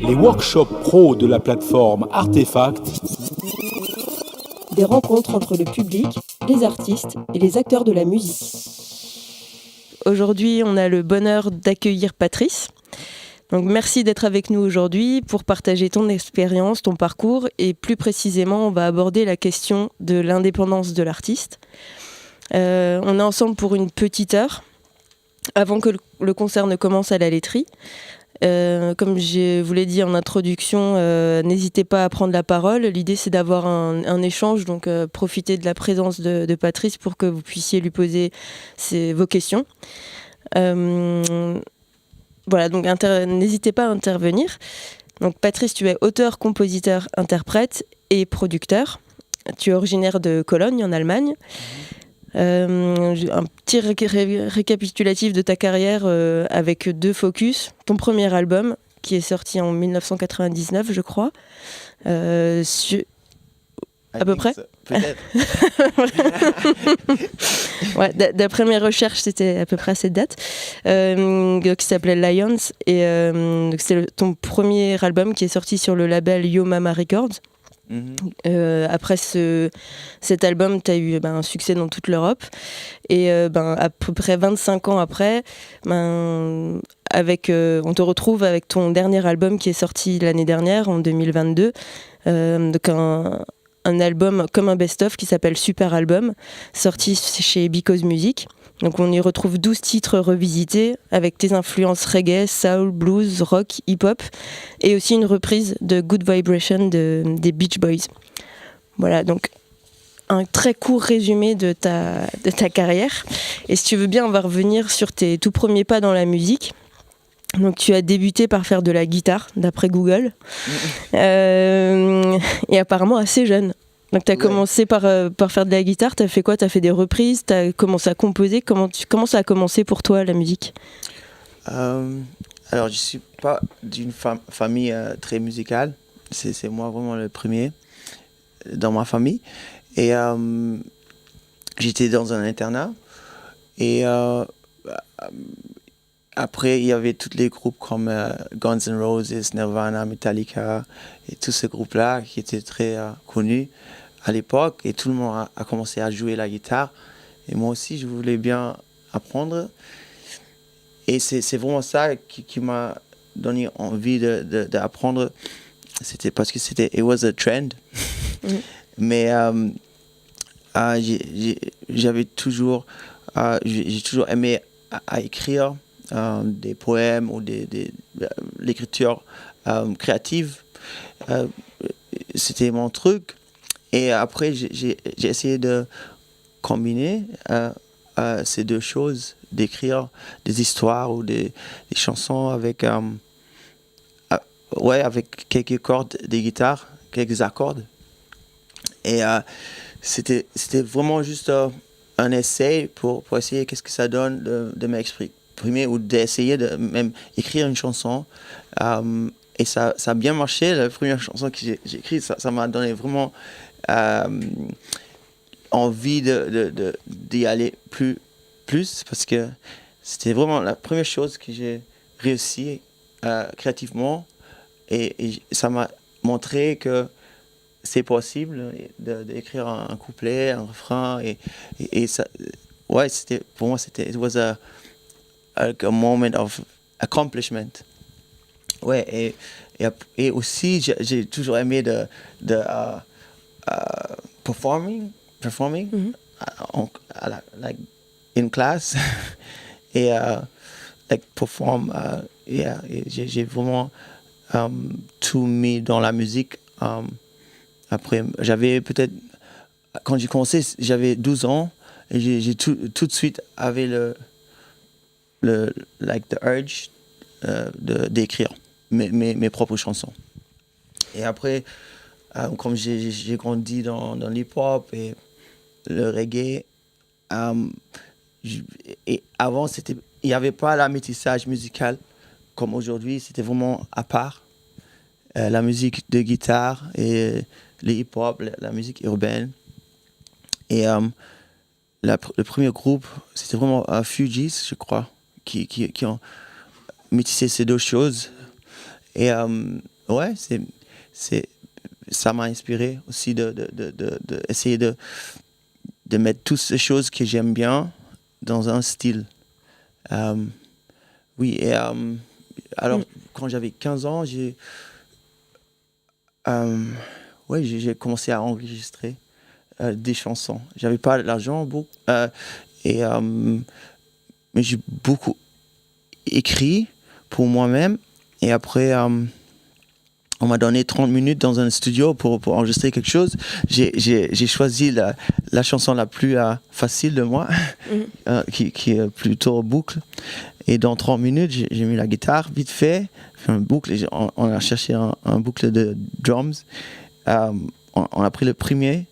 Les workshops pro de la plateforme Artefact. Des rencontres entre le public, les artistes et les acteurs de la musique. Aujourd'hui, on a le bonheur d'accueillir Patrice. Donc, merci d'être avec nous aujourd'hui pour partager ton expérience, ton parcours et plus précisément, on va aborder la question de l'indépendance de l'artiste. On est ensemble pour une petite heure avant que le concert ne commence à la laiterie. Comme je vous l'ai dit en introduction, n'hésitez pas à prendre la parole. L'idée, c'est d'avoir un échange, donc profitez de la présence de Patrice pour que vous puissiez lui poser vos questions. Voilà, donc n'hésitez pas à intervenir. Donc Patrice, tu es auteur, compositeur, interprète et producteur. Tu es originaire de Cologne, en Allemagne. Un petit récapitulatif de ta carrière avec 2 focus. Ton premier album, qui est sorti en 1999, je crois. À peu près peut-être. Ouais, d'après mes recherches, c'était à peu près à cette date. Qui s'appelait Lions. Et c'est ton premier album qui est sorti sur le label Yo Mama Records. Après cet album, tu as eu un succès dans toute l'Europe. Et à peu près 25 ans après, on te retrouve avec ton dernier album qui est sorti l'année dernière, en 2022. Donc un album comme un best-of qui s'appelle Super Album, sorti chez Because Music. Donc on y retrouve 12 titres revisités avec tes influences reggae, soul, blues, rock, hip-hop et aussi une reprise de Good Vibration des Beach Boys. Voilà, donc un très court résumé de ta carrière. Et si tu veux bien, on va revenir sur tes tout premiers pas dans la musique. Donc tu as débuté par faire de la guitare, d'après Google, et apparemment assez jeune. Donc tu as commencé par faire de la guitare, tu as fait quoi? Tu as fait des reprises, tu as commencé à composer. Comment ça a commencé pour toi, la musique? Alors, je ne suis pas d'une famille très musicale. C'est moi vraiment le premier dans ma famille. Et j'étais dans un internat. Et après, il y avait tous les groupes comme Guns N' Roses, Nirvana, Metallica et tous ces groupes-là qui étaient très connus à l'époque. Et tout le monde a commencé à jouer la guitare. Et moi aussi, je voulais bien apprendre. Et c'est vraiment ça qui m'a donné envie d'apprendre. C'était parce que it was a trend. Mais j'ai toujours aimé à écrire des poèmes ou l'écriture créative. C'était mon truc. Et après, j'ai essayé de combiner ces deux choses, d'écrire des histoires ou des chansons avec quelques cordes de guitare, quelques accords. Et c'était vraiment juste un essai pour essayer qu'est-ce que ça donne de m'exprimer ou d'essayer de même écrire une chanson. Et ça a bien marché. La première chanson que j'ai écrite, ça m'a donné vraiment envie d'y aller plus parce que c'était vraiment la première chose que j'ai réussi créativement et ça m'a montré que c'est possible d'écrire un couplet, un refrain et ça, ouais, pour moi it was a moment of accomplishment. Ouais, et aussi j'ai toujours aimé de performing like in class et like perform j'ai vraiment tout mis dans la musique. Après j'avais peut-être quand j'ai commencé j'avais 12 ans et j'ai tout de suite avait the urge d'écrire mes propres chansons. Et après comme j'ai grandi dans l'hip-hop et le reggae, et avant il n'y avait pas la métissage musical comme aujourd'hui, c'était vraiment à part. La musique de guitare et le hip-hop, la musique urbaine. Et le premier groupe, c'était vraiment Fugees, je crois, qui ont métissé ces deux choses. Et ouais, ça m'a inspiré aussi essayer de mettre toutes ces choses que j'aime bien dans un style. Oui, et alors, quand j'avais 15 ans, j'ai commencé à enregistrer des chansons. J'avais pas l'argent, mais j'ai beaucoup écrit pour moi-même. Et après, on m'a donné 30 minutes dans un studio pour enregistrer quelque chose. J'ai choisi la chanson la plus facile de moi, qui est plutôt boucle. Et dans 30 minutes, j'ai mis la guitare vite fait un boucle. On a cherché un boucle de drums. On a pris le premier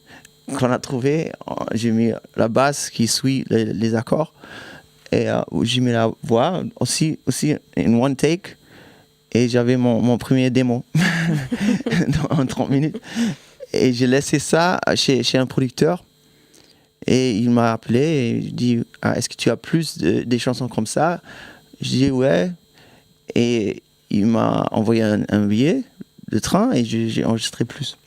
qu'on a trouvé. J'ai mis la basse qui suit les accords. Et j'ai mis la voix aussi in one take. Et j'avais mon premier démo en 30 minutes. Et j'ai laissé ça chez un producteur. Et il m'a appelé et il dit est-ce que tu as plus des chansons comme ça? Je dis ouais. Et il m'a envoyé un billet de train et j'ai enregistré plus.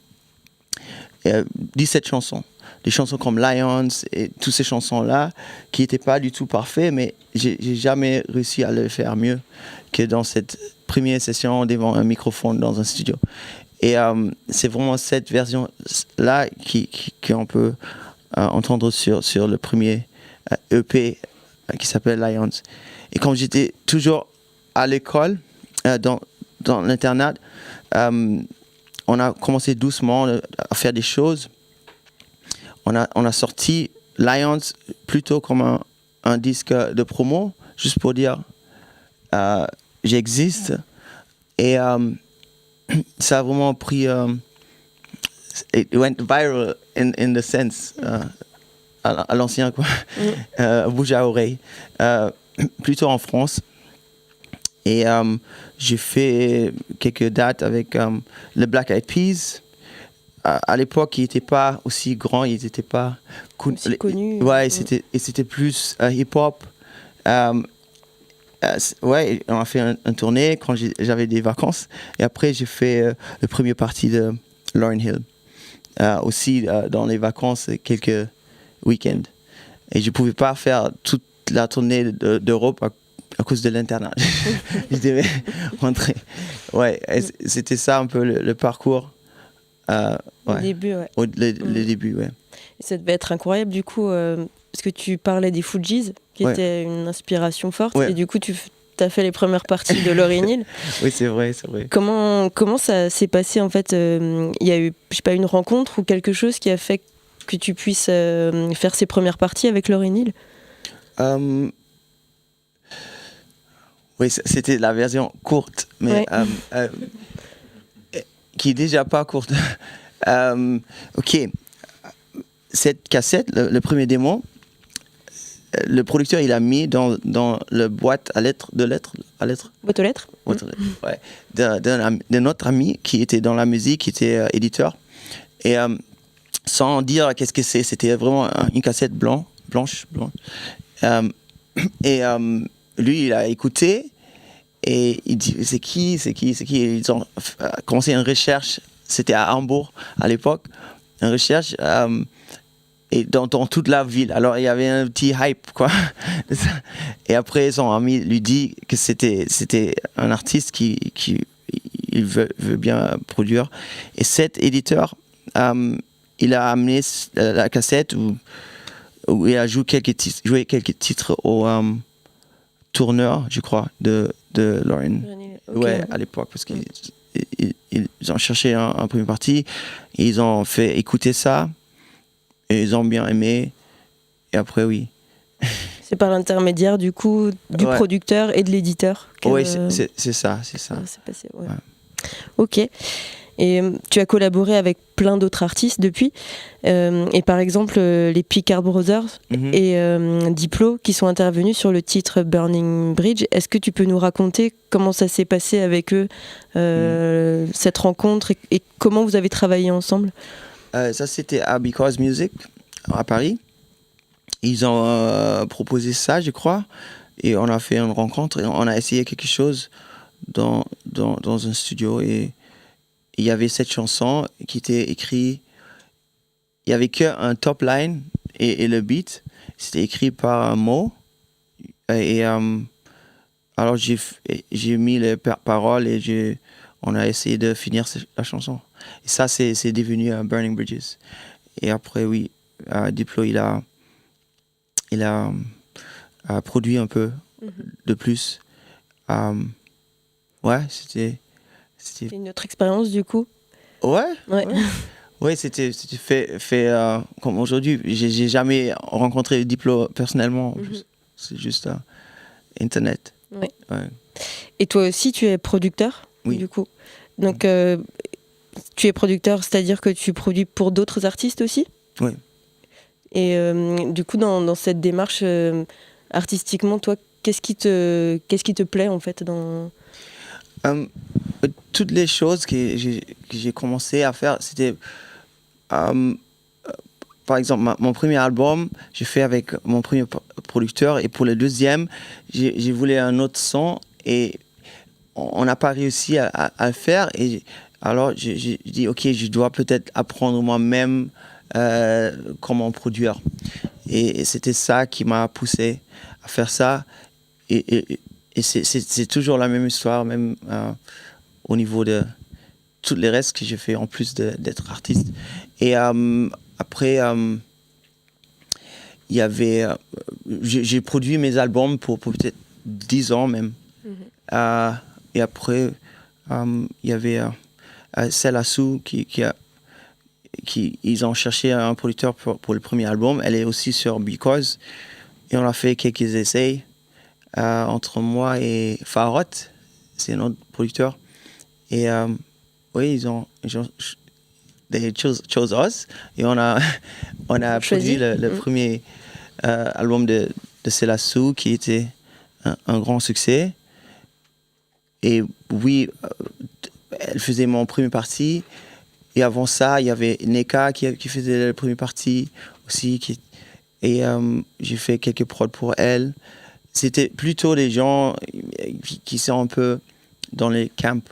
Et, 17 chansons. Des chansons comme Lions et toutes ces chansons-là qui n'étaient pas du tout parfaites, mais j'ai jamais réussi à le faire mieux que dans cette première session devant un microphone dans un studio. Et c'est vraiment cette version-là qu'on peut entendre sur le premier EP qui s'appelle Lions. Et quand j'étais toujours à l'école, dans l'internat, on a commencé doucement à faire des choses. On a sorti Lions plutôt comme un disque de promo, juste pour dire j'existe. Et ça a vraiment pris... it went viral in the sense, à l'ancien, quoi. Bouge à oreille. Plutôt en France. Et j'ai fait quelques dates avec le Black Eyed Peas. À l'époque, ils n'étaient pas aussi grands, ils n'étaient pas aussi connus. Ouais, c'était plus hip-hop. Ouais, on a fait un tournée quand j'avais des vacances. Et après, j'ai fait le premier partie de Lauryn Hill. Aussi, dans les vacances, quelques week-ends. Et je ne pouvais pas faire toute la tournée d'Europe à cause de l'internat. Je devais rentrer. Ouais, c'était ça un peu le parcours. Ouais. Le début, ouais. Le début, ouais. Et ça devait être incroyable, du coup, parce que tu parlais des Fujis, qui était une inspiration forte, et du coup, tu as fait les premières parties de Lauryn Hill. Oui, c'est vrai. Comment ça s'est passé, en fait? Il y a eu, je sais pas, une rencontre ou quelque chose qui a fait que tu puisses faire ces premières parties avec Lauryn Hill? Oui, c'était la version courte, mais qui est déjà pas courte. Ok, cette cassette, le premier démo, le producteur il a mis dans le boîte à lettres. Boîte aux lettres. Ouais, de notre ami qui était dans la musique, qui était éditeur, et sans dire qu'est-ce que c'était vraiment une cassette blanche. Et lui il a écouté. Et il dit c'est qui ils ont commencé une recherche, c'était à Hambourg à l'époque, une recherche et dans toute la ville. Alors il y avait un petit hype, quoi. Et après son ami lui dit que c'était un artiste qui il veut bien produire. Et cet éditeur il a amené la cassette où il a joué quelques titres au tourneur, je crois, de Lauryn. Okay. Ouais, à l'époque, parce qu'ils ont cherché un premier parti, ils ont fait écouter ça, et ils ont bien aimé, et après, oui. C'est par l'intermédiaire, du coup, du producteur et de l'éditeur que... Oui, c'est ça. C'est passé, ouais. Ok. Et tu as collaboré avec plein d'autres artistes depuis. Et par exemple, les Picard Brothers et Diplo qui sont intervenus sur le titre Burning Bridge. Est-ce que tu peux nous raconter comment ça s'est passé avec eux, cette rencontre, et comment vous avez travaillé ensemble? Ça, c'était à Because Music, à Paris. Ils ont proposé ça, je crois. Et on a fait une rencontre et on a essayé quelque chose dans dans un studio et il y avait cette chanson qui était écrite. Il n'y avait qu'un top line et le beat. C'était écrit par un mot. Et alors j'ai mis les paroles et on a essayé de finir la chanson. Et ça, c'est devenu Burning Bridges. Et après, oui, Diplo, il a produit un peu de plus. Ouais, c'était une autre expérience du coup. Ouais. Ouais. C'était fait comme aujourd'hui. J'ai jamais rencontré Diplo personnellement. C'est juste Internet. Ouais. Ouais. Et toi aussi, tu es producteur, oui. Du coup. Donc, tu es producteur, c'est-à-dire que tu produis pour d'autres artistes aussi ? Oui. Et du coup, dans cette démarche artistiquement, toi, qu'est-ce qui te plaît en fait dans... Toutes les choses que j'ai commencé à faire, c'était par exemple mon premier album, j'ai fait avec mon premier producteur et pour le deuxième, j'ai voulu un autre son et on n'a pas réussi à le faire et alors j'ai dit ok, je dois peut-être apprendre moi-même comment produire et c'était ça qui m'a poussé à faire ça et c'est toujours la même histoire, même au niveau de tous les restes que j'ai fait en plus d'être artiste. Et après, il y avait... j'ai produit mes albums pour peut-être 10 ans même. Et après, il y avait Selassou ils ont cherché un producteur pour le premier album. Elle est aussi sur Because. Et on a fait quelques essais entre moi et Farot. C'est un autre producteur. Et oui, ils ont they chose us et on a produit le premier album de Selassou qui était un grand succès. Et oui, elle faisait mon premier partie. Et avant ça, il y avait Neka qui faisait le premier partie aussi. Et j'ai fait quelques prods pour elle. C'était plutôt des gens qui sont un peu dans les camps.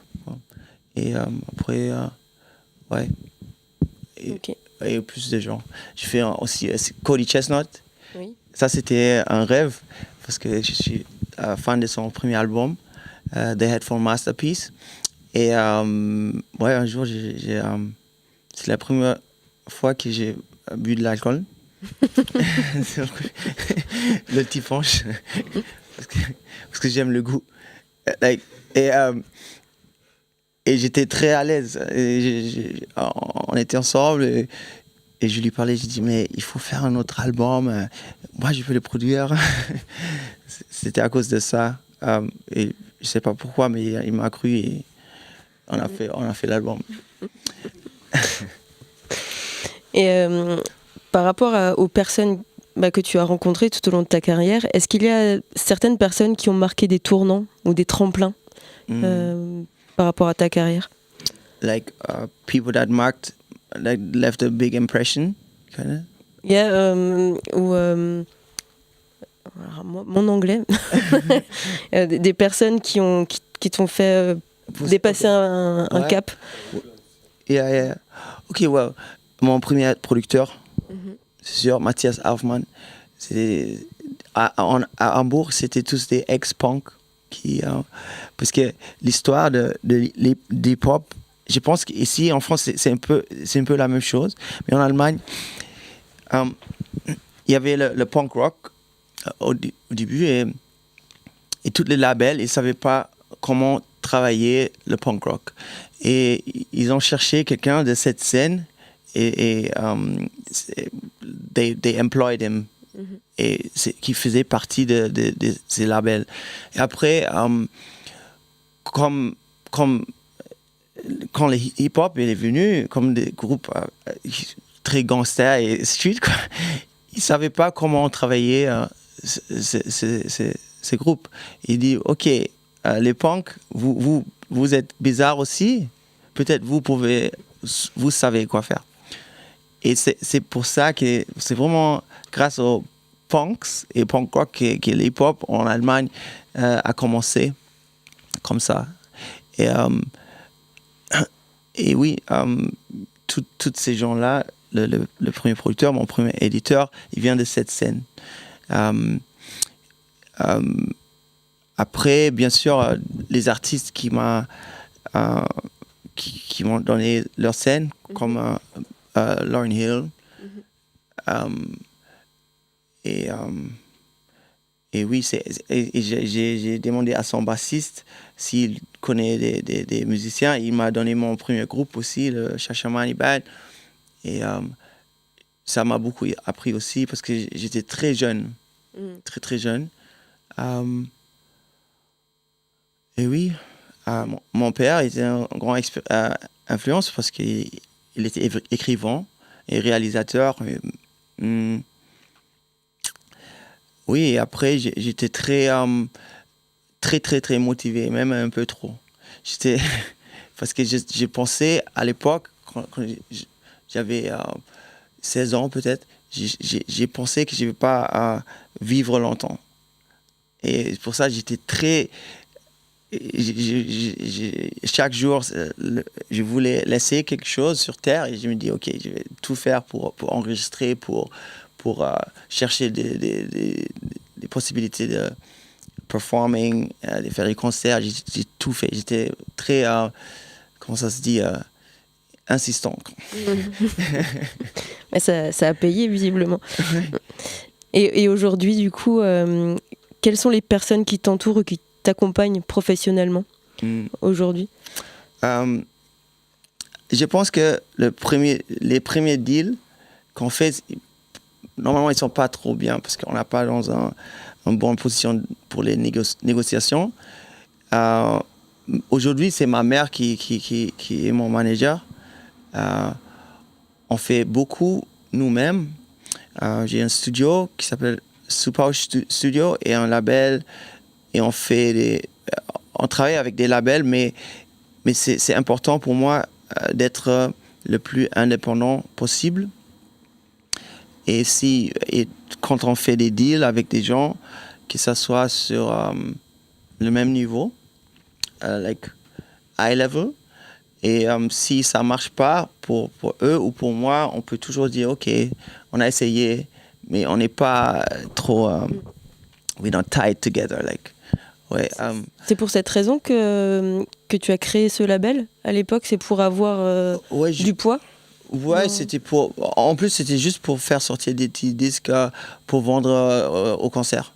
Et après, ouais. Et plus de gens. J'ai fait aussi Cody Chestnut. Oui. Ça, c'était un rêve parce que je suis fan de son premier album, The Headphone Masterpiece. Et ouais, un jour, c'est la première fois que j'ai bu de l'alcool. Le petit punch. parce que j'aime le goût. Et j'étais très à l'aise. On était ensemble et je lui parlais. Je dis mais il faut faire un autre album. Moi je peux le produire. C'était à cause de ça. Et je sais pas pourquoi, mais il m'a cru et on a fait l'album. Et par rapport aux personnes que tu as rencontrées tout au long de ta carrière, est-ce qu'il y a certaines personnes qui ont marqué des tournants ou des tremplins par rapport à ta carrière? Like people that left a big impression, kind of. Yeah, mon anglais. Des personnes qui t'ont fait dépasser un cap. Yeah. Ok, well, mon premier producteur, c'est sûr, Matthias Hoffmann. À Hambourg, c'était tous des ex-punk. Parce que l'histoire de l'hip-hop, je pense qu'ici en France c'est un peu la même chose, mais en Allemagne il y avait le punk rock au début et tous les labels ils savaient pas comment travailler le punk rock et ils ont cherché quelqu'un de cette scène et they employed him. Et qui faisait partie de ces labels. Et après, comme quand le hip-hop est venu, comme des groupes très gangsters et street, quoi, ils ne savaient pas comment travailler ces groupes. Il dit, ok, les punks, vous êtes bizarres aussi, peut-être vous savez quoi faire. Et c'est pour ça que c'est vraiment grâce aux punks et punk rock que l'hip-hop en Allemagne a commencé comme ça. Et, et oui, tous ces gens-là, le premier producteur, mon premier éditeur, il vient de cette scène. Après, bien sûr, les artistes qui m'ont donné leur scène, comme Lauryn Hill. Et oui, j'ai demandé à son bassiste s'il connaît des musiciens. Il m'a donné mon premier groupe aussi, le Shashamane Band. Et ça m'a beaucoup appris aussi parce que j'étais très jeune, très très jeune. Et oui, mon père était un grand influence parce qu'il était écrivain et réalisateur. Oui, et après, j'étais très motivé, même un peu trop. Parce que je pensais à l'époque, quand j'avais 16 ans peut-être, j'ai pensé que je ne vais pas vivre longtemps. Et pour ça, j'étais très... chaque jour, je voulais laisser quelque chose sur Terre et je me dis, OK, je vais tout faire pour enregistrer, pour chercher des possibilités de performing, de faire des concerts. J'ai tout fait. J'étais très, comment ça se dit, insistant. Mais ça a payé, visiblement. Et aujourd'hui, du coup, quelles sont les personnes qui t'entourent ou qui t'accompagnent professionnellement aujourd'hui? Je pense que les premiers deals qu'on fait, normalement, ils ne sont pas trop bien parce qu'on n'a pas dans une bonne position pour les négociations. Aujourd'hui, c'est ma mère qui est mon manager. On fait beaucoup nous-mêmes. J'ai un studio qui s'appelle Super Studio et un label. Et on travaille avec des labels, mais c'est important pour moi d'être le plus indépendant possible. Et quand on fait des deals avec des gens, que ça soit sur le même niveau, like high level, et si ça marche pas pour eux ou pour moi, on peut toujours dire OK, on a essayé, mais on n'est pas trop we don't tie it together, like. Ouais, c'est pour cette raison que tu as créé ce label à l'époque, c'est pour avoir du poids? Ouais, c'était pour. En plus, c'était juste pour faire sortir des petits disques pour vendre au concert.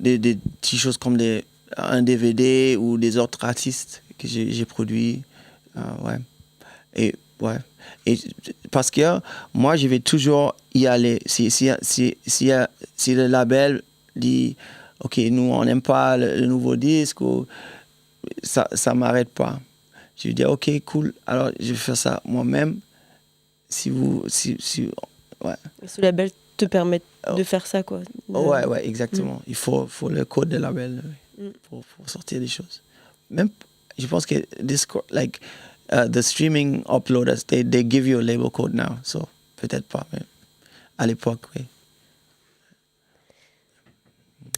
Des petites choses comme un DVD ou des autres artistes que j'ai produits. Ouais. Et parce que moi, je vais toujours y aller. Si le label dit OK, nous, on n'aime pas le nouveau disque, ou ça ne m'arrête pas. Je vais dire OK, cool, alors je vais faire ça moi-même. Ouais. Ce label te permet de faire ça, quoi. Ouais, exactement. Il faut le code de label pour sortir des choses. Même, je pense que the streaming uploaders, they give you a label code now, so peut-être pas, mais à l'époque, oui.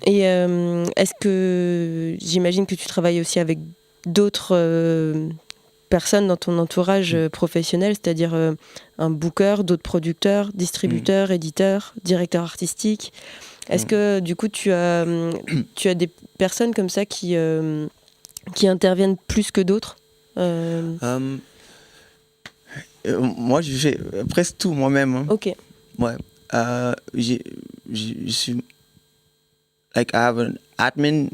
Et est-ce que j'imagine que tu travailles aussi avec d'autres personnes dans ton entourage professionnel, c'est-à-dire un booker, d'autres producteurs, distributeurs, éditeurs, directeurs artistiques. Est-ce que du coup tu as des personnes comme ça qui interviennent plus que d'autres? Moi, je fais presque tout moi-même. Hein. Ok. Ouais. Je suis I have an admin,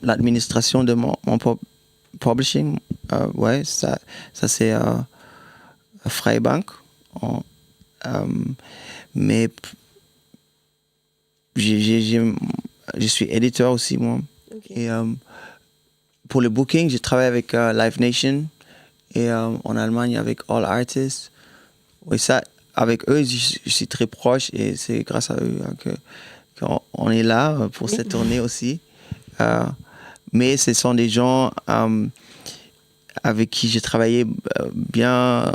l'administration de mon publishing. Ouais, ça c'est Freibank. Mais je suis éditeur aussi, moi. Okay. Et pour le booking, je travaille avec Live Nation et en Allemagne avec All Artists. Oui, ça, avec eux, je suis très proche et c'est grâce à eux qu'on est là pour cette tournée aussi. Mais ce sont des gens avec qui j'ai travaillé bien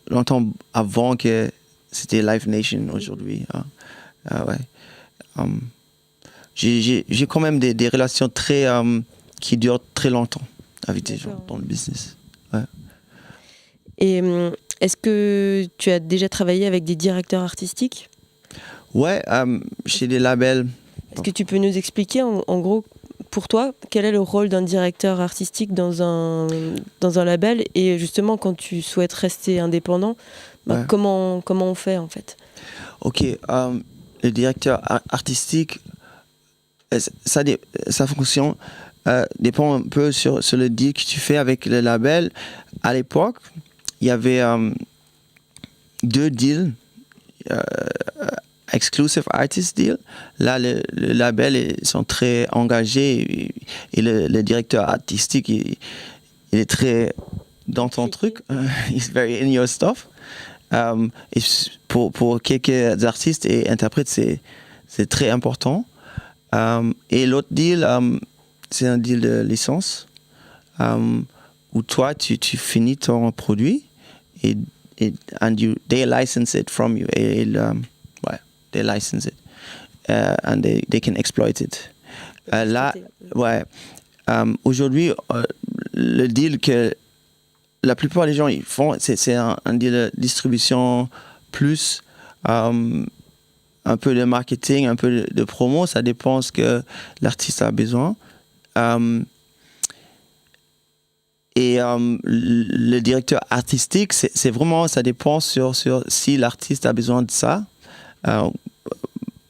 longtemps avant que c'était Live Nation aujourd'hui. Ouais. J'ai quand même des relations très qui dure très longtemps avec des gens dans le business. Ouais. Et est-ce que tu as déjà travaillé avec des directeurs artistiques? Ouais, chez des labels. Est-ce que tu peux nous expliquer en gros, pour toi, quel est le rôle d'un directeur artistique dans un label? Et justement, quand tu souhaites rester indépendant, comment on fait en fait? Ok, le directeur artistique, sa fonction dépend un peu sur le deal que tu fais avec le label. À l'époque, il y avait 2 deals. Exclusive Artist Deal. Là, le label, ils sont très engagés et le directeur artistique, il est très dans ton truc. He's very in your stuff. Et pour quelques artistes et interprètes, c'est très important. Et l'autre deal, c'est un deal de licence où toi, tu finis ton produit et they license it from you. They license it and they can exploit it. Là, aujourd'hui, le deal que la plupart des gens ils font, c'est un deal de distribution plus un peu de marketing, un peu de promo. Ça dépend ce que l'artiste a besoin. Et le directeur artistique, c'est vraiment, ça dépend sur si l'artiste a besoin de ça.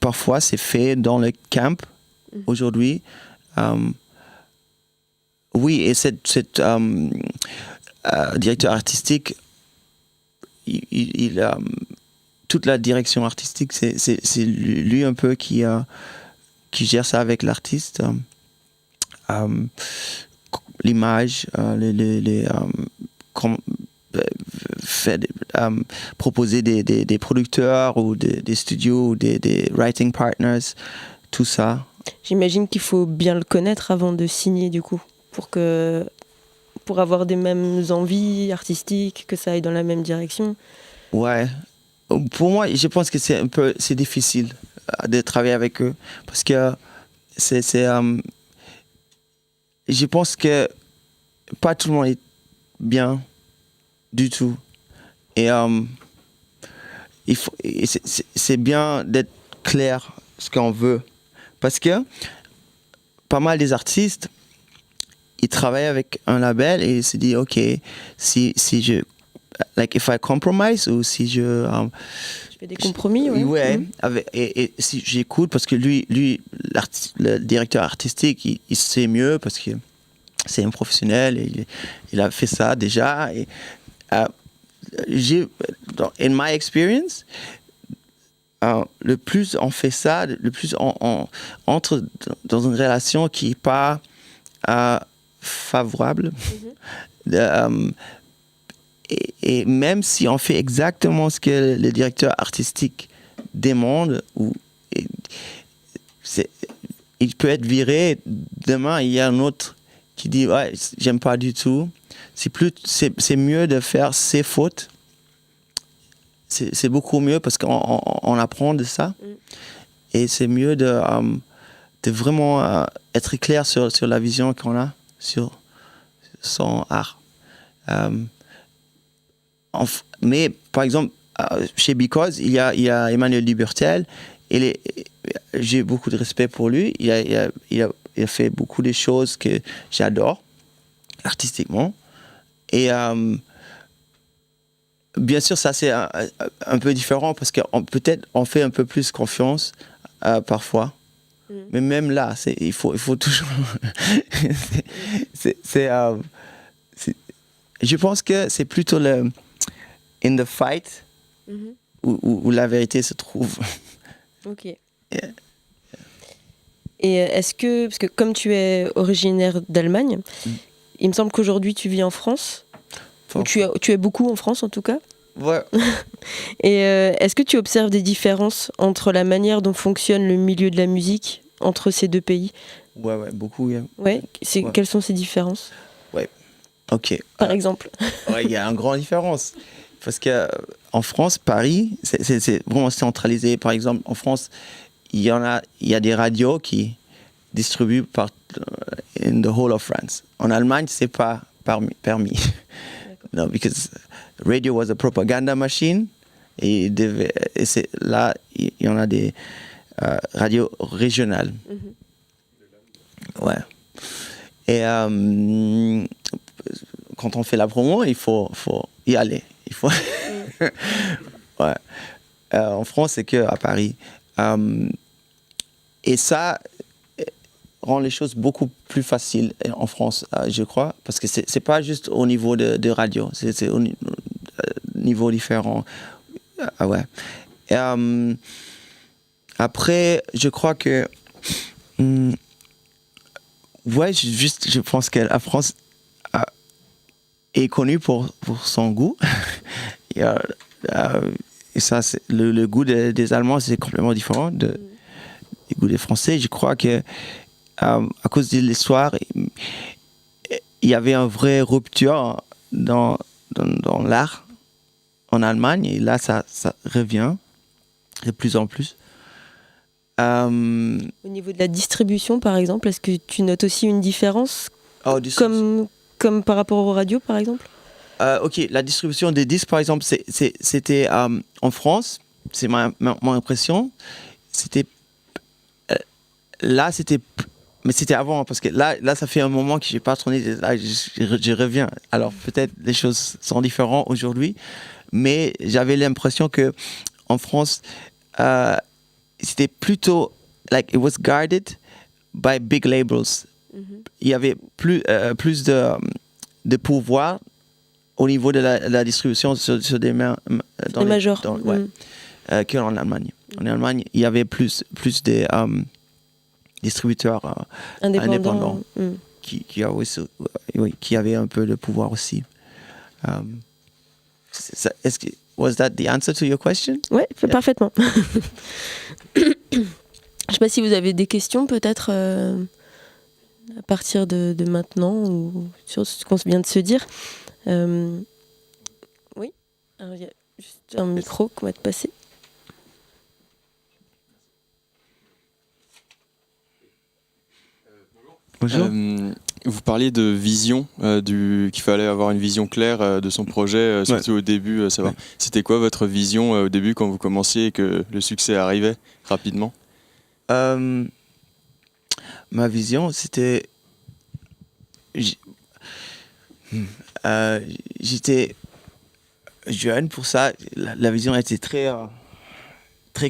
Parfois, c'est fait dans le camp aujourd'hui. Oui, et cette directeur artistique, toute la direction artistique, c'est lui un peu qui gère ça avec l'artiste. L'image, proposer des producteurs ou des studios ou des writing partners, tout ça. J'imagine qu'il faut bien le connaître avant de signer du coup, pour avoir des mêmes envies artistiques, que ça aille dans la même direction. Ouais. Pour moi, je pense que c'est difficile de travailler avec eux parce que je pense que pas tout le monde est bien du tout. Et c'est bien d'être clair ce qu'on veut. Parce que pas mal des artistes, ils travaillent avec un label et ils se disent, OK, si je... if I compromise ou si je fais des compromis, ouais. Ouais, et si j'écoute, parce que lui le directeur artistique, il sait mieux parce que c'est un professionnel, et il a fait ça déjà. Et, in my experience, le plus on fait ça, le plus on entre dans une relation qui n'est pas favorable. Et même si on fait exactement ce que le directeur artistique demande, il peut être viré. Demain, il y a un autre qui dit ouais, j'aime pas du tout. C'est mieux de faire ses fautes. C'est beaucoup mieux parce qu'on apprend de ça. Et c'est mieux de vraiment être clair sur la vision qu'on a sur son art. Mais par exemple, chez Because, il y a Emmanuel Dubertel. J'ai beaucoup de respect pour lui. Il a fait beaucoup de choses que j'adore artistiquement. Et bien sûr, ça c'est un peu différent parce peut-être on fait un peu plus confiance parfois. Mais même là, il faut toujours. Je pense que c'est plutôt in the fight où la vérité se trouve. Ok. Yeah. Et est-ce que, parce que comme tu es originaire d'Allemagne, il me semble qu'aujourd'hui tu vis en France, ou tu es beaucoup en France en tout cas. Ouais. Et est-ce que tu observes des différences entre la manière dont fonctionne le milieu de la musique entre ces deux pays? Ouais, beaucoup. Yeah. Ouais. Quelles sont ces différences? Ouais. Ok. Par exemple. Ouais, il y a une grande différence. Parce qu'en France, Paris, c'est vraiment centralisé. Par exemple, en France, il y a des radios qui distribué in the whole of France. En Allemagne, c'est pas permis. No, because radio was a propaganda machine. Et là, il y en a des radios régionales. Ouais. Et quand on fait la promo, il faut y aller. Il faut. Ouais. En France, c'est que à Paris. Et ça rend les choses beaucoup plus faciles en France, je crois, parce que c'est pas juste au niveau de radio, c'est au niveau différent. Ouais. Et, après, je crois que ouais, je pense que la France est connue pour son goût. Et ça, le goût des Allemands, c'est complètement différent du goût des Français. Je crois que à cause de l'histoire, il y avait une vraie rupture dans l'art en Allemagne. Et là, ça revient de plus en plus. Au niveau de la distribution, par exemple, est-ce que tu notes aussi une différence comme par rapport aux radios, par exemple? Ok, la distribution des disques, par exemple, c'était en France, c'est mon impression. C'était là, mais c'était avant, parce que là, ça fait un moment que j'ai pas tourné. Là, je reviens. Alors peut-être les choses sont différentes aujourd'hui, mais j'avais l'impression que en France, c'était plutôt like it was guarded by big labels. Il y avait plus de pouvoir au niveau de la distribution sur des mains dans les majors. Qu'en Allemagne. En Allemagne, il y avait plus des distributeurs indépendants qui avaient un peu de pouvoir aussi. Was that the answer to your question? Oui, parfaitement. Je ne sais pas si vous avez des questions peut-être à partir de maintenant ou sur ce qu'on vient de se dire. Oui, alors, il y a juste un micro qu'on va te passer. Bonjour. Vous parliez de vision, qu'il fallait avoir une vision claire de son projet, surtout au début. Savoir. Ouais. C'était quoi votre vision au début quand vous commenciez et que le succès arrivait rapidement? Ma vision, c'était... j'étais jeune pour ça. La vision était très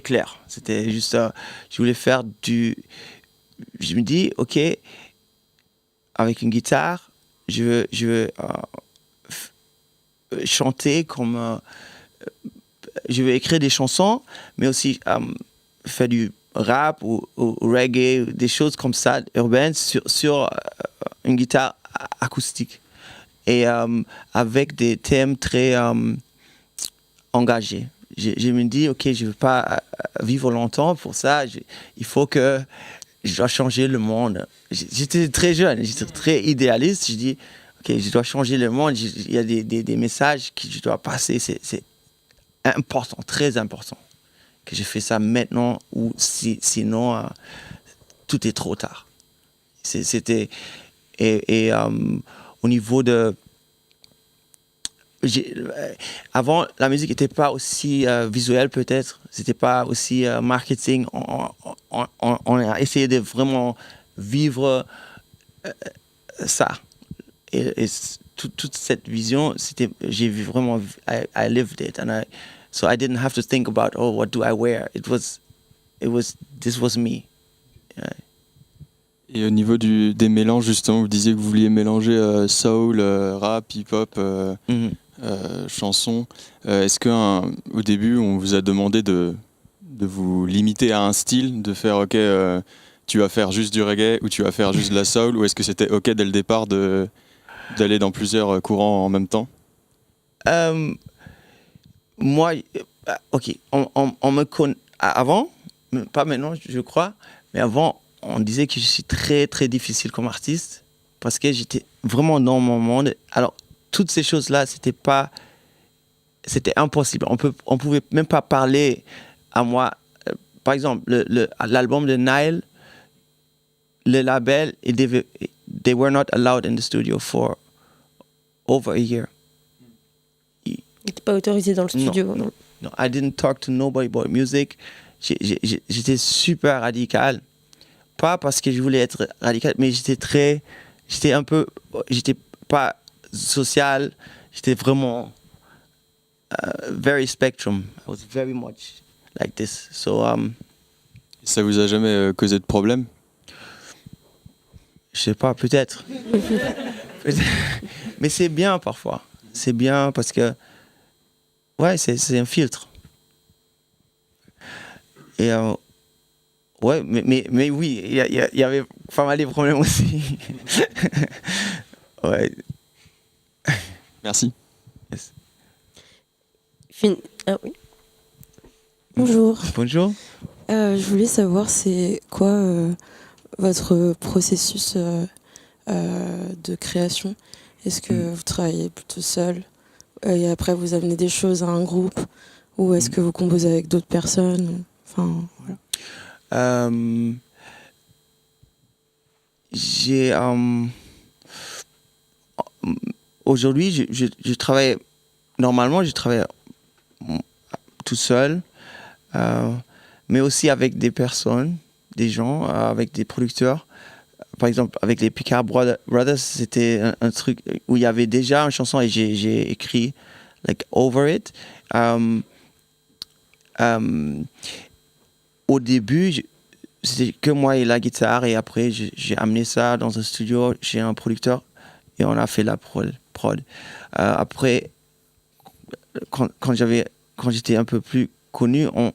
claire. C'était juste... je voulais faire Je me dis, ok... Avec une guitare, je veux chanter comme... je veux écrire des chansons, mais aussi faire du rap ou reggae, des choses comme ça, urbaines, sur une guitare acoustique. Et avec des thèmes très engagés. Je me dis, ok, je ne veux pas vivre longtemps pour ça. Il faut que... Je dois changer le monde. J'étais très jeune, j'étais très idéaliste. Je dis, ok, je dois changer le monde. Il y a des messages que je dois passer. C'est important, très important que je fais ça maintenant ou sinon tout est trop tard. C'était et au niveau de avant, la musique n'était pas aussi visuelle peut-être, c'était pas aussi marketing. On a essayé de vraiment vivre ça. Et toute cette vision, j'ai vu vraiment, I lived it. So I didn't have to think about, oh, what do I wear? This was me. Yeah. Et au niveau des mélanges, justement, vous disiez que vous vouliez mélanger soul, rap, hip-hop, chansons. Est-ce qu'au début, on vous a demandé de vous limiter à un style, de faire, ok, tu vas faire juste du reggae ou tu vas faire juste de la soul, ou est-ce que c'était ok dès le départ d'aller dans plusieurs courants en même temps? Moi, ok, on me connaît avant, pas maintenant, je crois, mais avant, on disait que je suis très, très difficile comme artiste parce que j'étais vraiment dans mon monde. Alors, toutes ces choses-là, c'était impossible. On pouvait même pas parler à moi. Par exemple, l'album de Nile, le label, they were not allowed in the studio for over a year. Il n'était pas autorisé dans le studio. No, I didn't talk to nobody about music. J'étais super radical. Pas parce que je voulais être radical, mais j'étais pas social. J'étais vraiment very spectrum. I was very much like this. So, Ça vous a jamais causé de problème? je sais pas, peut-être. Mais c'est bien parfois. C'est bien parce que, ouais, c'est un filtre. Et ouais, mais oui, il y avait pas mal de problèmes aussi. Ouais. Merci. Yes. Ah oui. Bonjour. Bonjour. Je voulais savoir c'est quoi votre processus de création. Est-ce que vous travaillez plutôt seul et après vous amenez des choses à un groupe ou est-ce que vous composez avec d'autres personnes? Enfin, voilà. Aujourd'hui, je travaille. Normalement, je travaille tout seul, mais aussi avec des personnes, des gens, avec des producteurs. Par exemple, avec les Picard Brothers, c'était un truc où il y avait déjà une chanson et j'ai écrit like over it. Au début, c'était que moi et la guitare, et après j'ai amené ça dans un studio chez un producteur et on a fait la prod. Après, quand j'étais un peu plus connu, on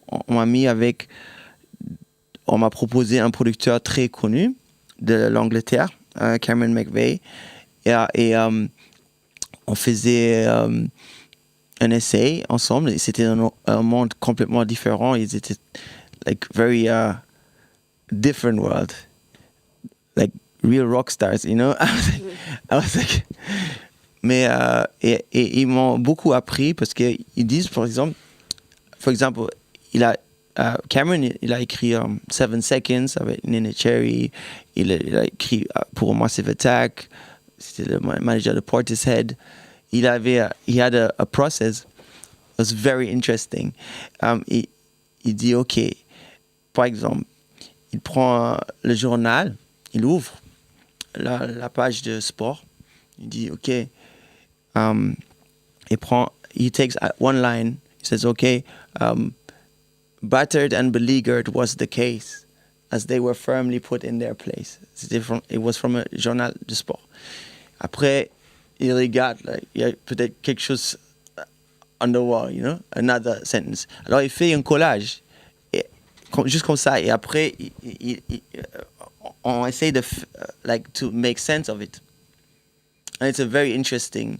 m'a proposé un producteur très connu de l'Angleterre, Cameron McVeigh, et on faisait un essai ensemble. Et c'était un monde complètement différent. Ils étaient like very different world, like real rock stars, you know. I was like, mais et ils m'ont beaucoup appris parce qu'ils disent, par exemple, Cameron, il a écrit 7 Seconds avec Nene Cherry. Il a écrit pour Massive Attack. C'était le manager de Portishead. He had a process. It was very interesting. Il dit, OK, par exemple, il prend le journal, il ouvre la page de sport. Il dit, OK, he takes one line. He says, OK, battered and beleaguered was the case, as they were firmly put in their place. It was from a journal de sport. Après, il regarde, il y a peut-être quelque chose on the wall, you know, another sentence. Alors, il fait un collage, juste comme ça, et après, on essaie de, to make sense of it. And it's a very interesting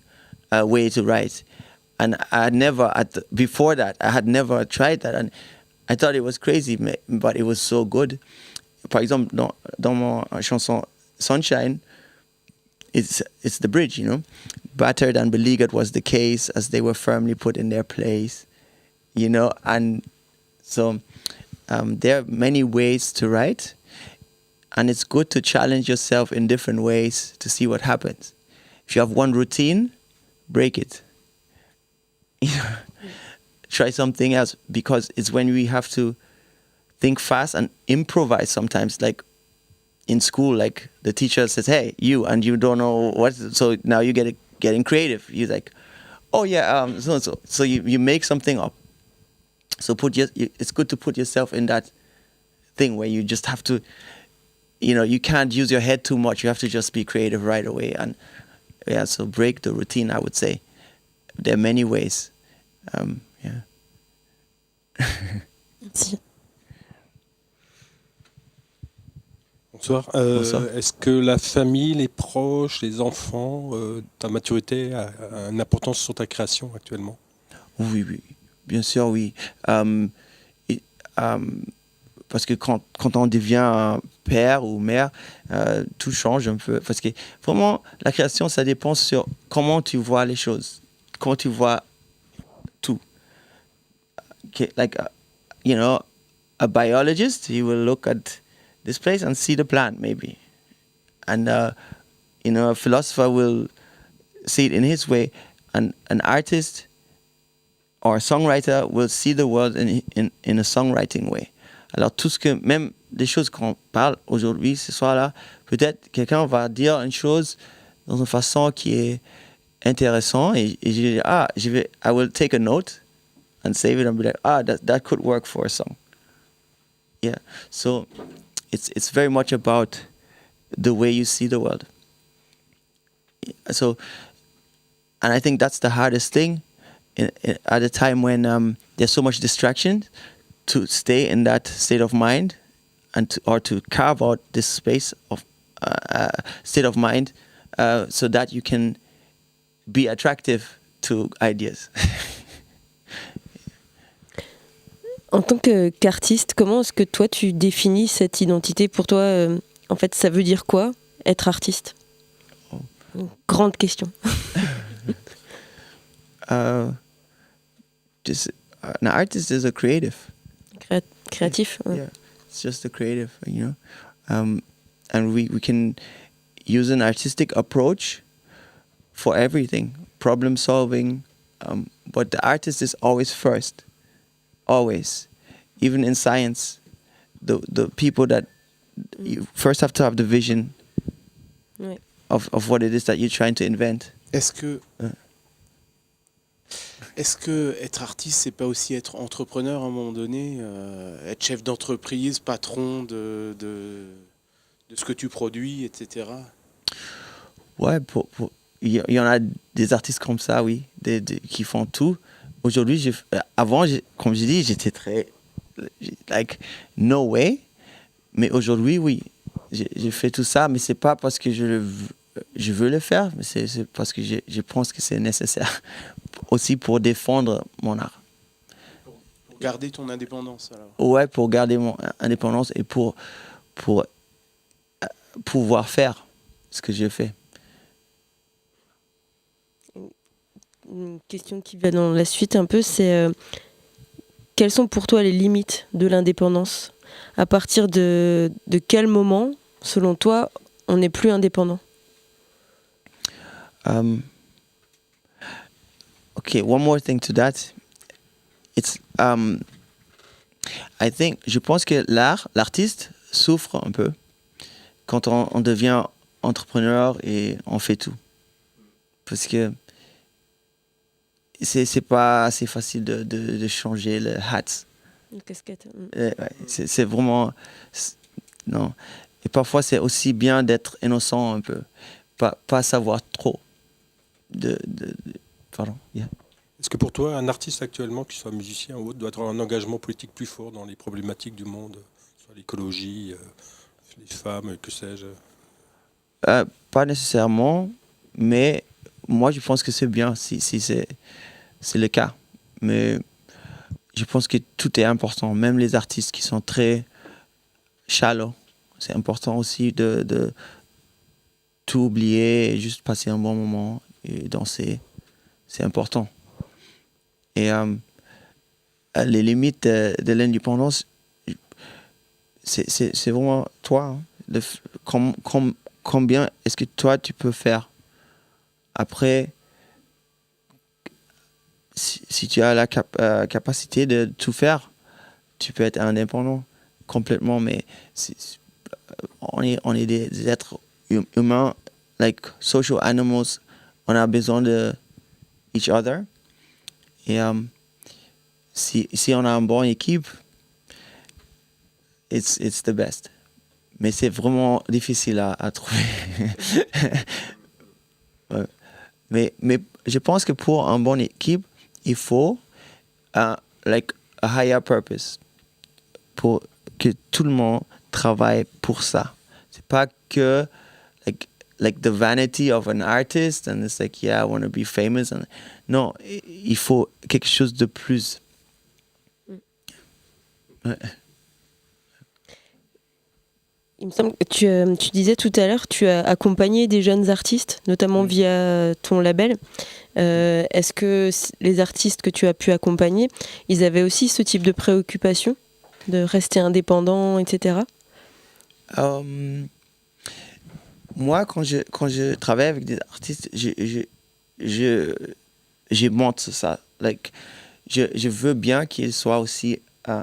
way to write. And before that, I had never tried that. And I thought it was crazy, but it was so good. Par exemple, dans mon chanson Sunshine, it's the bridge, you know. Battered and beleaguered was the case, as they were firmly put in their place, you know. And so there are many ways to write, and it's good to challenge yourself in different ways to see what happens. If you have one routine, break it. Try something else, because it's when we have to think fast and improvise sometimes, like in school, like the teacher says, hey, and you don't know what, so now you getting creative. You're like, oh yeah, so you make something up. So it's good to put yourself in that thing where you just have to, you know, you can't use your head too much. You have to just be creative right away. And yeah, so break the routine, I would say. There are many ways. Yeah. Merci. Bonsoir. Bonsoir. Est-ce que la famille, les proches, les enfants, ta maturité a une importance sur ta création actuellement? Oui, bien sûr, oui. Parce que quand on devient père ou mère, tout change un peu. Parce que vraiment, la création, ça dépend sur comment tu vois les choses, comment tu vois tout. Like, you know, a biologist, he will look at this place and see the plant maybe. And a philosopher will see it in his way, and an artist or a songwriter will see the world in a songwriting way. Alors tout ce que, même des choses qu'on parle aujourd'hui, ce soir-là, peut-être quelqu'un va dire une chose dans une façon qui est intéressante et je vais, I will take a note and save it and be like, that could work for a song. Yeah, so it's very much about the way you see the world. So, and I think that's the hardest thing at a time when there's so much distraction, to stay in that state of mind or to carve out this space of state of mind so that you can be attractive to ideas. En tant qu'artiste, comment est-ce que toi tu définis cette identité? Pour toi, en fait, ça veut dire quoi, être artiste? Grande question. An artist is a creative. Créatif. Ouais. Yeah, it's just a creative, you know. And we can use an artistic approach for everything, problem solving. But the artist is always first, always. Even in science, the people that you first have to have the vision of what it is that you're trying to invent. Est-ce que être artiste, c'est pas aussi être entrepreneur à un moment donné, être chef d'entreprise, patron de ce que tu produis, etc. Ouais, il y en a des artistes comme ça, oui, qui font tout. Aujourd'hui, avant, comme j'ai dit, j'étais très, like, no way. Mais aujourd'hui, oui, j'ai fait tout ça, mais c'est pas parce que je veux le faire, mais c'est parce que je pense que c'est nécessaire aussi pour défendre mon art. Pour garder ton indépendance, alors. Ouais, pour garder mon indépendance et pour pouvoir faire ce que je fais. Une question qui va dans la suite un peu, c'est quelles sont pour toi les limites de l'indépendance? À partir de quel moment, selon toi, on n'est plus indépendant? Okay, one more thing to that. It's je pense que l'artiste souffre un peu quand on devient entrepreneur et on fait tout. Parce que c'est pas assez facile de changer le hat. Une casquette. Ouais, c'est vraiment... Non. Et parfois, c'est aussi bien d'être innocent un peu. Pas savoir trop. Pardon. Yeah. Est-ce que pour toi, un artiste actuellement, qu'il soit musicien ou autre, doit avoir un engagement politique plus fort dans les problématiques du monde, sur l'écologie, les femmes, que sais-je? Pas nécessairement, mais moi, je pense que c'est bien si c'est le cas. Mais je pense que tout est important, même les artistes qui sont très shallow. C'est important aussi de tout oublier et juste passer un bon moment et danser. C'est important. Et les limites de l'indépendance, c'est vraiment toi. Hein, combien est-ce que toi tu peux faire? Après, si tu as la capacité de tout faire, tu peux être indépendant complètement, mais on est des êtres humains, like social animals, on a besoin de each other. Et si on a une bonne équipe, it's the best. Mais c'est vraiment difficile à trouver. Ouais. Mais je pense que pour une bonne équipe, il faut like a higher purpose. Pour que tout le monde travaille pour ça. C'est pas que like the vanity of an artist and it's like, yeah, I want to be famous. Non, il faut quelque chose de plus. Ouais. Il me semble que tu disais tout à l'heure, tu as accompagné des jeunes artistes, notamment via ton label. Est-ce que les artistes que tu as pu accompagner, ils avaient aussi ce type de préoccupation, de rester indépendants, etc.? Moi, quand je travaille avec des artistes, je montre ça. Like, je veux bien qu'ils soient aussi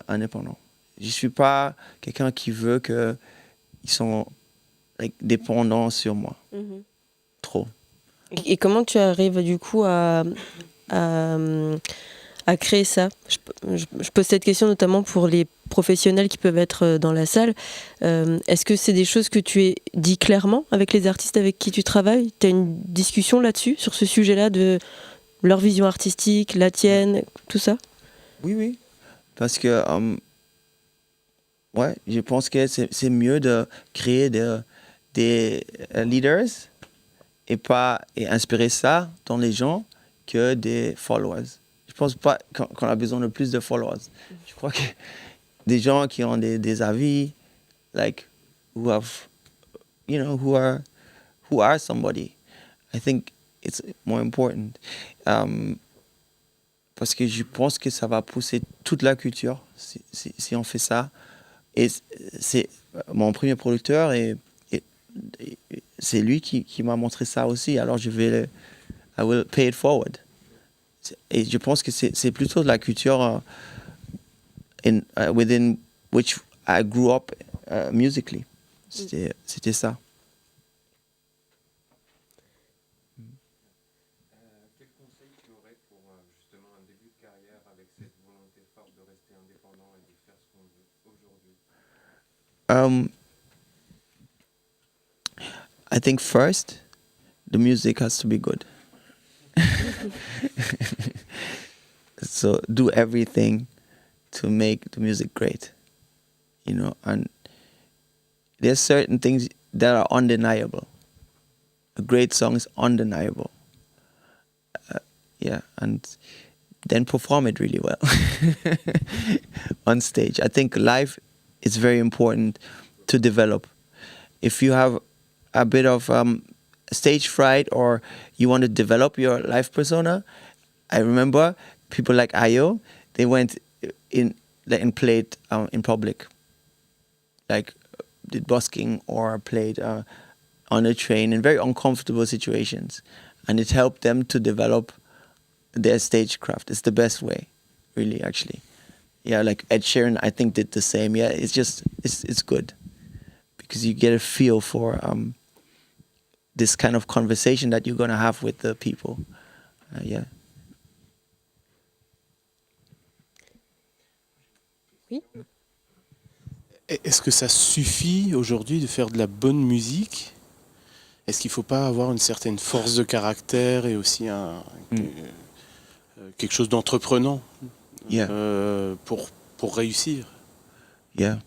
indépendants. Je suis pas quelqu'un qui veut qu'ils sont dépendants sur moi. Trop. Et comment tu arrives du coup à créer ça? Je pose cette question notamment pour les professionnels qui peuvent être dans la salle. Est-ce que c'est des choses que tu dis clairement avec les artistes avec qui tu travailles? Tu as une discussion là-dessus, sur ce sujet-là, de leur vision artistique, la tienne, tout ça? Oui. Parce que ouais, je pense que c'est mieux de créer des leaders et inspirer ça dans les gens que des followers. Je pense pas qu'on a besoin de plus de followers. Je crois que des gens qui ont des avis, like, who are somebody. I think it's more important. Parce que je pense que ça va pousser toute la culture si on fait ça. Et c'est mon premier producteur et c'est lui qui m'a montré ça aussi. Alors I will pay it forward. Et je pense que c'est plutôt de la culture within which I grew up musically. C'était ça. Quel conseil tu aurais pour justement un début de carrière avec cette volonté forte de rester indépendant et de faire ce qu'on veut aujourd'hui? I think first, the music has to be good. So do everything to make the music great, and there's certain things that are undeniable. A great song is undeniable. And then perform it really well on stage. I think live is very important to develop. If you have a bit of stage fright or you want to develop your live persona, I remember people like Ayo, they went in and played in public, like did busking or played on a train in very uncomfortable situations, and it helped them to develop their stagecraft. It's the best way, really, actually. Yeah, like Ed Sheeran, I think did the same. Yeah, it's good because you get a feel for this kind of conversation that you're gonna have with the people. Yeah. Oui. Est-ce que ça suffit aujourd'hui de faire de la bonne musique? Est-ce qu'il ne faut pas avoir une certaine force de caractère et aussi quelque chose d'entreprenant pour réussir? Yeah,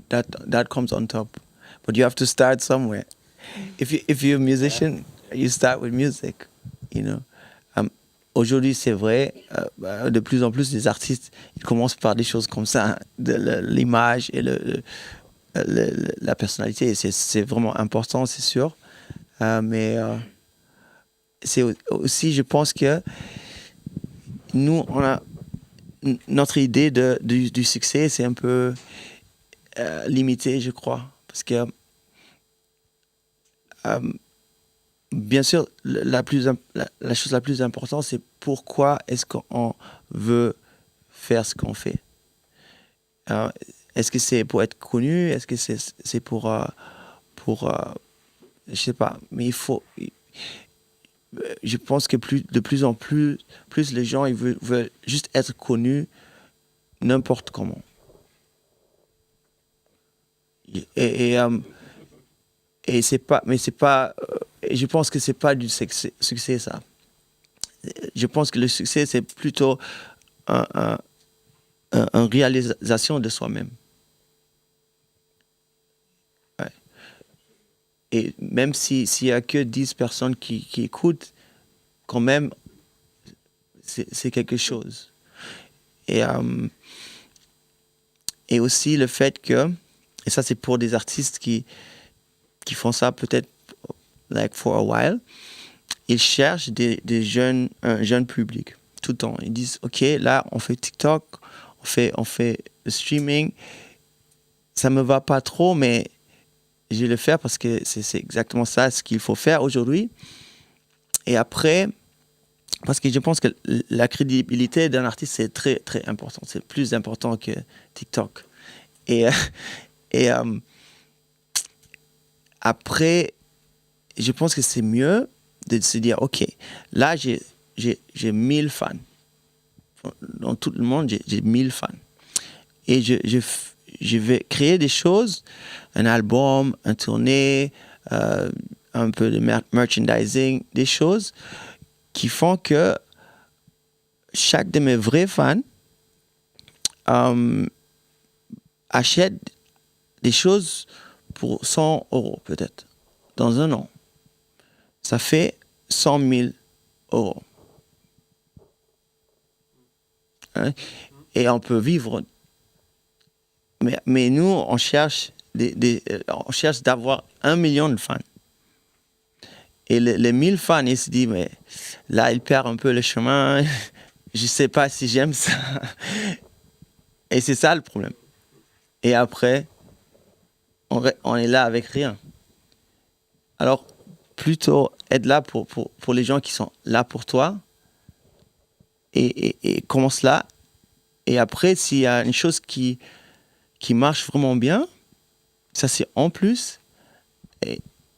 that comes on top, but you have to start somewhere. If you're a musician, you start with music, Aujourd'hui, c'est vrai, de plus en plus, les artistes, ils commencent par des choses comme ça, l'image et la personnalité. Et c'est vraiment important, c'est sûr. Mais c'est aussi, je pense que nous, notre idée du succès, c'est un peu limité, je crois. Parce que bien sûr, la chose la plus importante, c'est pourquoi est-ce qu'on veut faire ce qu'on fait. Est-ce que c'est pour être connu? Est-ce que c'est pour je sais pas, mais je pense que de plus en plus les gens ils veulent juste être connus n'importe comment. Et c'est pas, je pense que c'est pas du succès ça. Je pense que le succès c'est plutôt une réalisation de soi-même. Ouais. Et même s'il y a que 10 personnes qui écoutent, quand même c'est quelque chose. Et aussi le fait que, et ça c'est pour des artistes qui font ça peut-être like for a while, ils cherchent un jeune public tout le temps. Ils disent ok, là on fait TikTok, on fait le streaming, ça me va pas trop, mais je vais le faire parce que c'est exactement ça ce qu'il faut faire aujourd'hui. Et après, parce que je pense que la crédibilité d'un artiste, c'est très, très important. C'est plus important que TikTok. Et après, je pense que c'est mieux de se dire, OK, là, j'ai 1000 fans. Dans tout le monde, j'ai 1000 fans. Et je vais créer des choses, un album, un tournée, un peu de merchandising, des choses qui font que chaque de mes vrais fans achète des choses pour 100 € peut-être, dans un an. Ça fait 100 000 €. Hein? Et on peut vivre. Mais nous, on cherche d'avoir 1 million de fans. Et les 1000 fans, ils se disent, mais là, ils perdent un peu le chemin. Je ne sais pas si j'aime ça. Et c'est ça le problème. Et après, on est là avec rien. Alors, plutôt être là pour les gens qui sont là pour toi. Et commence là. Et après, s'il y a une chose qui marche vraiment bien, ça c'est en plus.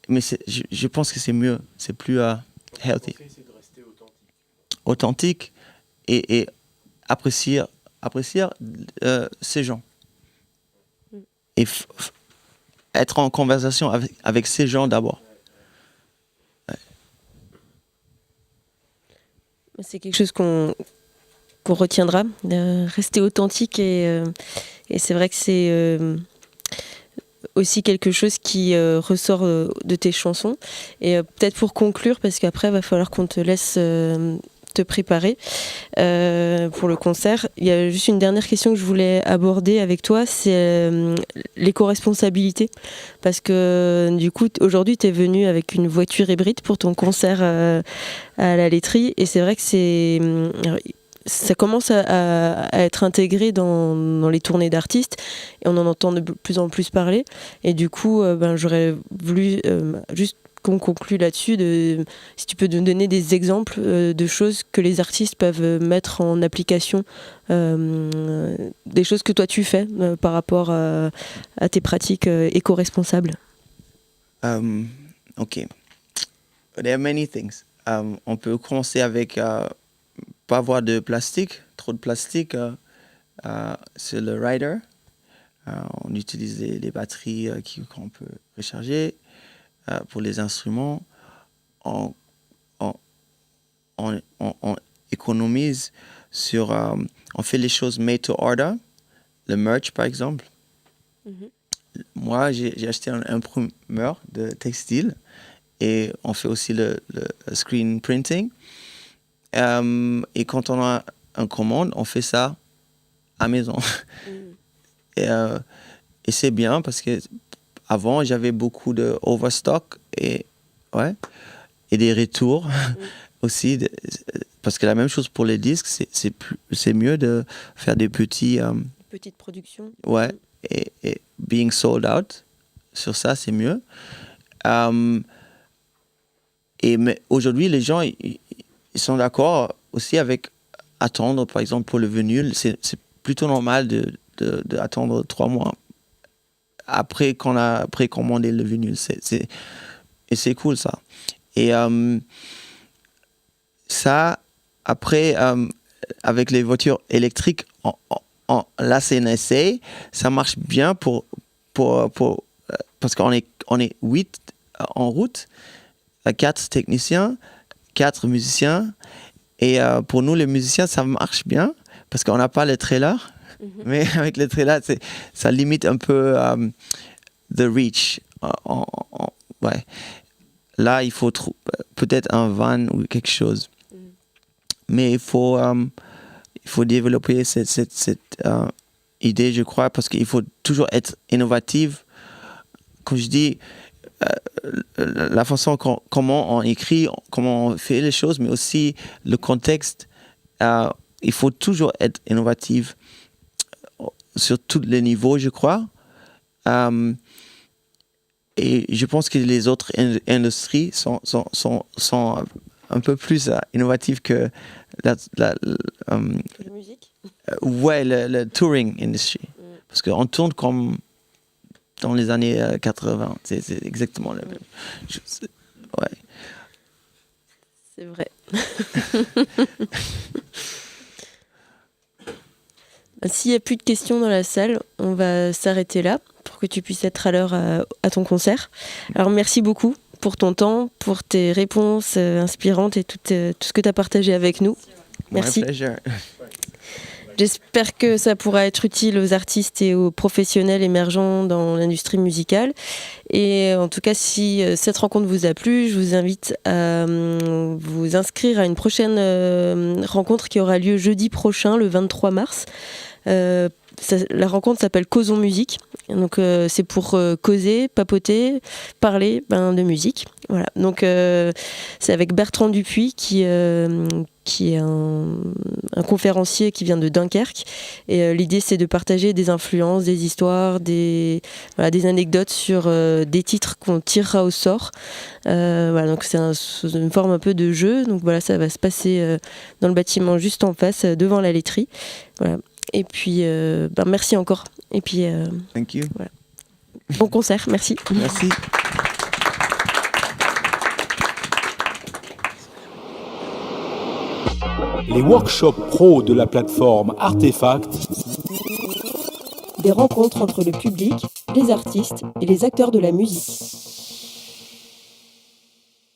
Mais je pense que c'est mieux, c'est plus healthy. C'est de rester Authentique et apprécier ces gens. Et être en conversation avec ces gens d'abord. C'est quelque chose qu'on retiendra, rester authentique et c'est vrai que c'est aussi quelque chose qui ressort de tes chansons. Et peut-être pour conclure, parce qu'après il va falloir qu'on te laisse te préparer pour le concert. Il y a juste une dernière question que je voulais aborder avec toi, c'est l'éco-responsabilité. Parce que du coup, aujourd'hui, tu es venu avec une voiture hybride pour ton concert à la laiterie. Et c'est vrai que ça commence à être intégré dans les tournées d'artistes et on en entend de plus en plus parler. Et du coup, j'aurais voulu juste qu'on conclue là-dessus, si tu peux nous donner des exemples de choses que les artistes peuvent mettre en application, des choses que toi tu fais par rapport à tes pratiques éco-responsables. OK. There are many things. On peut commencer avec pas avoir de plastique, trop de plastique sur le rider. On utilise les batteries qu'on peut recharger. Pour les instruments, on économise sur... on fait les choses made to order, le merch par exemple. Mm-hmm. Moi, j'ai acheté un imprimeur de textile et on fait aussi le screen printing. Et quand on a une commande, on fait ça à maison. Mm. Et c'est bien parce que avant, j'avais beaucoup de overstock et des retours aussi. Parce que la même chose pour les disques, c'est mieux de faire des petites productions. Ouais, et being sold out, sur ça, c'est mieux. Mais aujourd'hui, les gens, ils sont d'accord aussi avec attendre, par exemple, pour le vinyle. C'est plutôt normal d'attendre 3 mois. Après qu'on a précommandé le vinyle. Et c'est cool ça. Et ça, après, avec les voitures électriques, là c'est un essai, ça marche bien parce qu'on est 8 en route, 4 techniciens, 4 musiciens. Et pour nous, les musiciens, ça marche bien parce qu'on n'a pas le trailer. Mm-hmm. Mais avec le trailer, ça limite un peu the reach. Ouais. Là, il faut peut-être un van ou quelque chose. Mm. Mais il faut développer cette idée, je crois, parce qu'il faut toujours être innovatif. Quand je dis la façon comment on écrit, comment on fait les choses, mais aussi le contexte, il faut toujours être innovatif sur tous les niveaux, je crois. et je pense que les autres industries sont un peu plus innovatives que la musique. ouais, le touring industry. Parce qu'on tourne comme dans les années 80. C'est exactement le même. Ouais. C'est vrai. S'il n'y a plus de questions dans la salle, on va s'arrêter là pour que tu puisses être à l'heure à ton concert. Alors merci beaucoup pour ton temps, pour tes réponses inspirantes et tout ce que tu as partagé avec nous. Merci. My pleasure. J'espère que ça pourra être utile aux artistes et aux professionnels émergents dans l'industrie musicale. Et en tout cas, si cette rencontre vous a plu, je vous invite à vous inscrire à une prochaine rencontre qui aura lieu jeudi prochain, le 23 mars. La rencontre s'appelle Causons Musique. Donc c'est pour causer, papoter, parler de musique. Voilà. Donc c'est avec Bertrand Dupuis qui est un conférencier qui vient de Dunkerque. Et l'idée, c'est de partager des influences, des histoires, des anecdotes sur des titres qu'on tirera au sort. Voilà, donc c'est une forme un peu de jeu. Donc voilà, ça va se passer dans le bâtiment juste en face, devant la laiterie. Voilà. Et puis, merci encore. Et puis, Thank you. Voilà. Bon concert, merci. Merci. Les workshops pro de la plateforme Artefact. Des rencontres entre le public, les artistes et les acteurs de la musique.